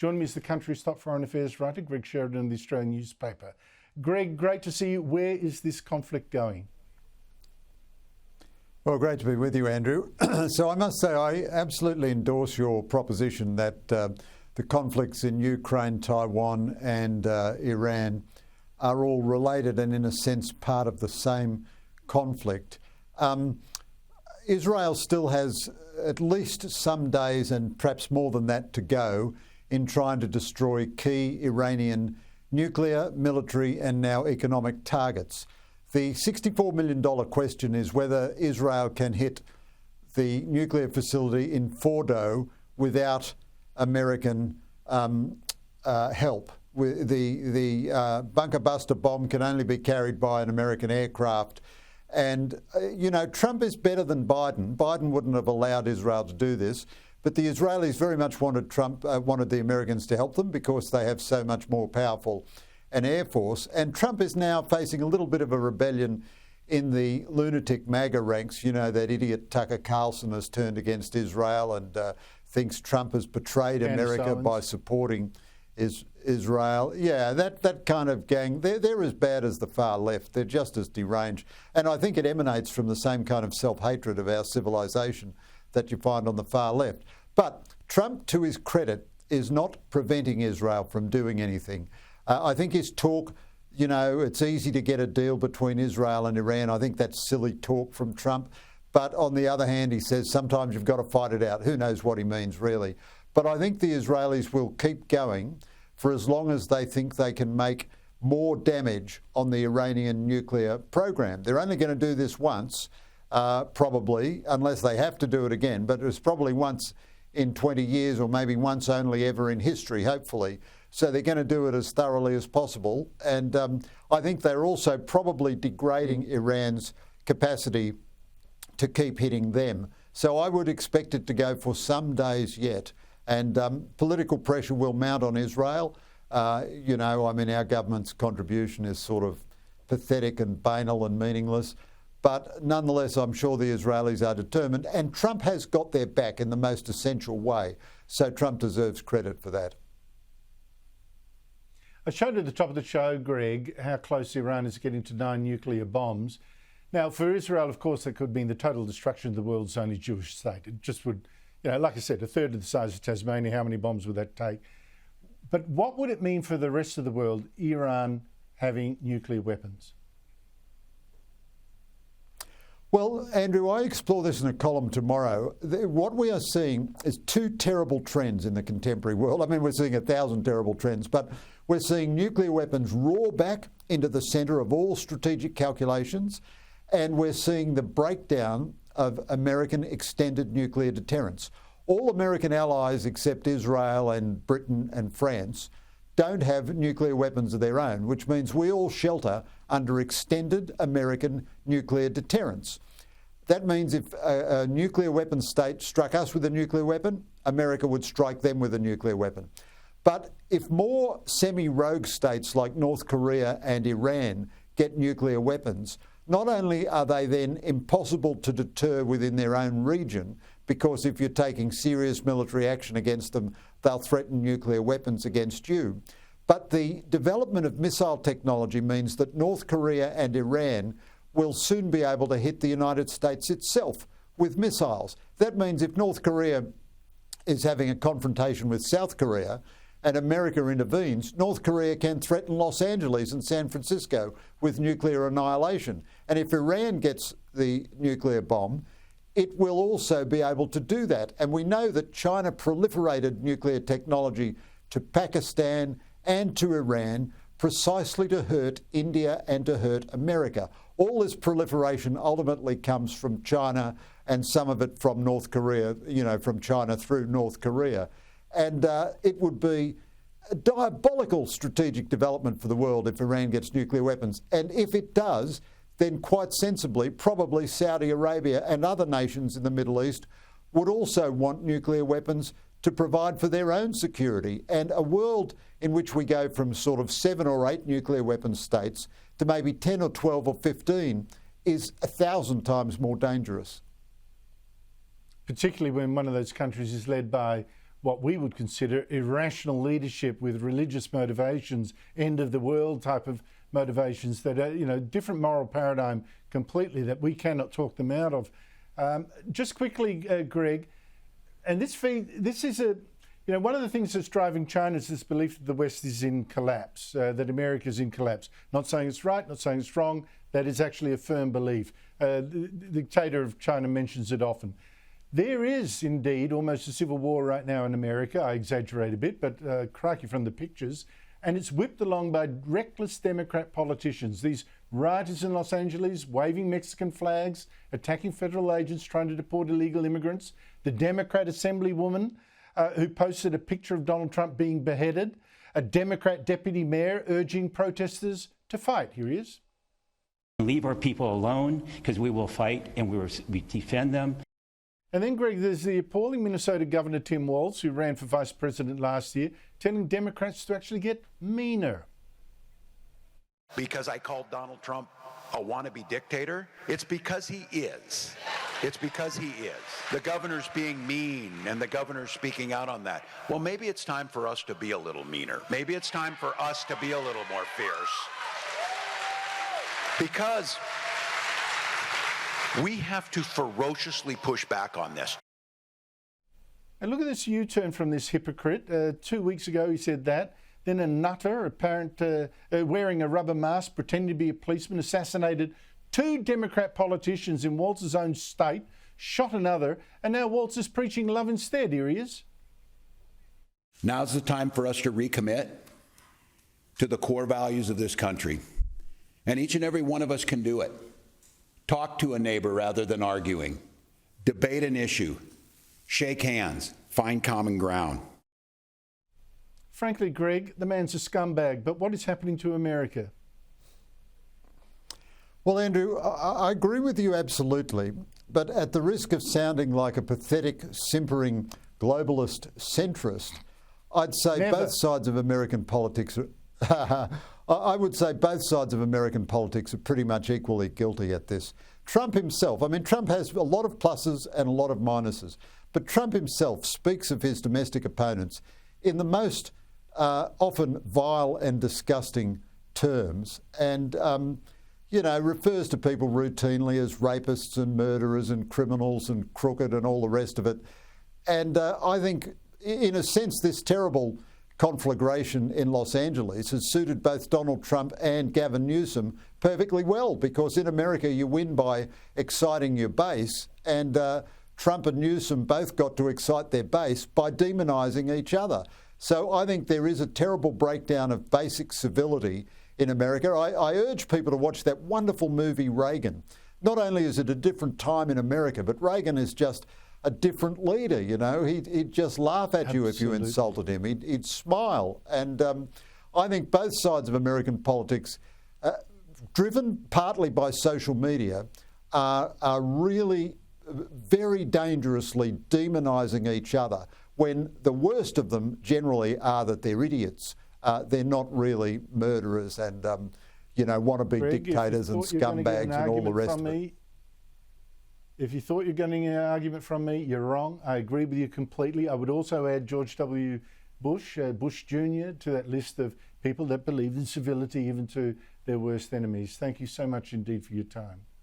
Joining me is the country's top foreign affairs writer, Greg Sheridan, of the Australian newspaper. Greg, great to see you. Where is this conflict going? Well, great to be with you, Andrew. So I must say I absolutely endorse your proposition that the conflicts in Ukraine, Taiwan and Iran are all related and in a sense part of the same conflict. Israel still has at least some days and perhaps more than that to go in trying to destroy key Iranian nuclear, military and now economic targets. The $64 million question is whether Israel can hit the nuclear facility in Fordo without American help. The bunker buster bomb can only be carried by an American aircraft. And, you know, Trump is better than Biden. Biden wouldn't have allowed Israel to do this. But the Israelis very much wanted wanted the Americans to help them because they have so much more powerful an air force. And Trump is now facing a little bit of a rebellion in the lunatic MAGA ranks. You know, that idiot Tucker Carlson has turned against Israel and thinks Trump has betrayed America by supporting Israel. Yeah, that kind of gang, they're as bad as the far left. They're just as deranged. And I think it emanates from the same kind of self-hatred of our civilization that you find on the far left. But Trump, to his credit, is not preventing Israel from doing anything. I think his talk, you know, it's easy to get a deal between Israel and Iran. I think that's silly talk from Trump. But on the other hand, he says sometimes you've got to fight it out. Who knows what he means, really. But I think the Israelis will keep going for as long as they think they can make more damage on the Iranian nuclear program. They're only going to do this once. Probably, unless they have to do it again, but it's probably once in 20 years or maybe once only ever in history, hopefully. So they're going to do it as thoroughly as possible. And I think they're also probably degrading Iran's capacity to keep hitting them. So I would expect it to go for some days yet. And political pressure will mount on Israel. You know, I mean, our government's contribution is sort of pathetic and banal and meaningless. But nonetheless, I'm sure the Israelis are determined, and Trump has got their back in the most essential way. So Trump deserves credit for that. I showed at the top of the show, Greg, how close Iran is getting to 9 nuclear bombs. Now, for Israel, of course, that could mean the total destruction of the world's only Jewish state. It just would, you know, like I said, a third of the size of Tasmania. How many bombs would that take? But what would it mean for the rest of the world, Iran having nuclear weapons? Well, Andrew, I explore this in a column tomorrow. What we are seeing is two terrible trends in the contemporary world. I mean, we're seeing 1,000 terrible trends, but we're seeing nuclear weapons roar back into the centre of all strategic calculations, and we're seeing the breakdown of American extended nuclear deterrence. All American allies except Israel and Britain and France don't have nuclear weapons of their own, which means we all shelter under extended American nuclear deterrence. That means if a nuclear weapon state struck us with a nuclear weapon, America would strike them with a nuclear weapon. But if more semi-rogue states like North Korea and Iran get nuclear weapons, not only are they then impossible to deter within their own region, because if you're taking serious military action against them, they'll threaten nuclear weapons against you. But the development of missile technology means that North Korea and Iran will soon be able to hit the United States itself with missiles. That means if North Korea is having a confrontation with South Korea and America intervenes, North Korea can threaten Los Angeles and San Francisco with nuclear annihilation. And if Iran gets the nuclear bomb, it will also be able to do that. And we know that China proliferated nuclear technology to Pakistan and to Iran precisely to hurt India and to hurt America. All this proliferation ultimately comes from China and some of it from North Korea, you know, from China through North Korea. And it would be a diabolical strategic development for the world if Iran gets nuclear weapons. And if it does, then quite sensibly, probably Saudi Arabia and other nations in the Middle East would also want nuclear weapons to provide for their own security. And a world in which we go from sort of 7 or 8 nuclear weapon states to maybe 10 or 12 or 15 is 1,000 times more dangerous. Particularly when one of those countries is led by what we would consider irrational leadership with religious motivations, end of the world type of motivations that are, different moral paradigm completely that we cannot talk them out of. Just quickly, Greg, and this is one of the things that's driving China is this belief that the West is in collapse, that America is in collapse. Not saying it's right, not saying it's wrong. That is actually a firm belief. The dictator of China mentions it often. There is indeed almost a civil war right now in America. I exaggerate a bit, but crikey from the pictures. And it's whipped along by reckless Democrat politicians. These rioters in Los Angeles waving Mexican flags, attacking federal agents trying to deport illegal immigrants. The Democrat assemblywoman who posted a picture of Donald Trump being beheaded. A Democrat deputy mayor urging protesters to fight. Here he is. Leave our people alone because we will fight and we defend them. And then, Greg, there's the appalling Minnesota Governor Tim Walz, who ran for vice president last year, telling Democrats to actually get meaner. Because I called Donald Trump a wannabe dictator? It's because he is. It's because he is. The governor's being mean, and the governor's speaking out on that. Well, maybe it's time for us to be a little meaner. Maybe it's time for us to be a little more fierce. Because we have to ferociously push back on this. And look at this U-turn from this hypocrite. 2 weeks ago he said that. Then a nutter, wearing a rubber mask, pretending to be a policeman, assassinated 2 Democrat politicians in Walz's own state, shot another, and now Walz is preaching love instead. Here he is. Now's the time for us to recommit to the core values of this country. And each and every one of us can do it. Talk to a neighbor rather than arguing. Debate an issue. Shake hands. Find common ground. Frankly, Greg, the man's a scumbag, but what is happening to America? Well, Andrew, I agree with you absolutely, but at the risk of sounding like a pathetic, simpering globalist centrist, I'd say both sides of American politics are I would say both sides of American politics are pretty much equally guilty at this. Trump himself, Trump has a lot of pluses and a lot of minuses, but Trump himself speaks of his domestic opponents in the most often vile and disgusting terms and, refers to people routinely as rapists and murderers and criminals and crooked and all the rest of it. And I think, in a sense, this terrible conflagration in Los Angeles has suited both Donald Trump and Gavin Newsom perfectly well, because in America you win by exciting your base, and Trump and Newsom both got to excite their base by demonising each other. So I think there is a terrible breakdown of basic civility in America. I urge people to watch that wonderful movie Reagan. Not only is it a different time in America, but Reagan is just a different leader, He'd just laugh at you if you insulted him. He'd smile. And I think both sides of American politics, driven partly by social media, are really very dangerously demonising each other, when the worst of them generally are that they're idiots. They're not really murderers and, wannabe dictators and scumbags and all the rest of it. If you thought you're getting an argument from me, you're wrong. I agree with you completely. I would also add George W. Bush, Bush Jr., to that list of people that believe in civility even to their worst enemies. Thank you so much indeed for your time.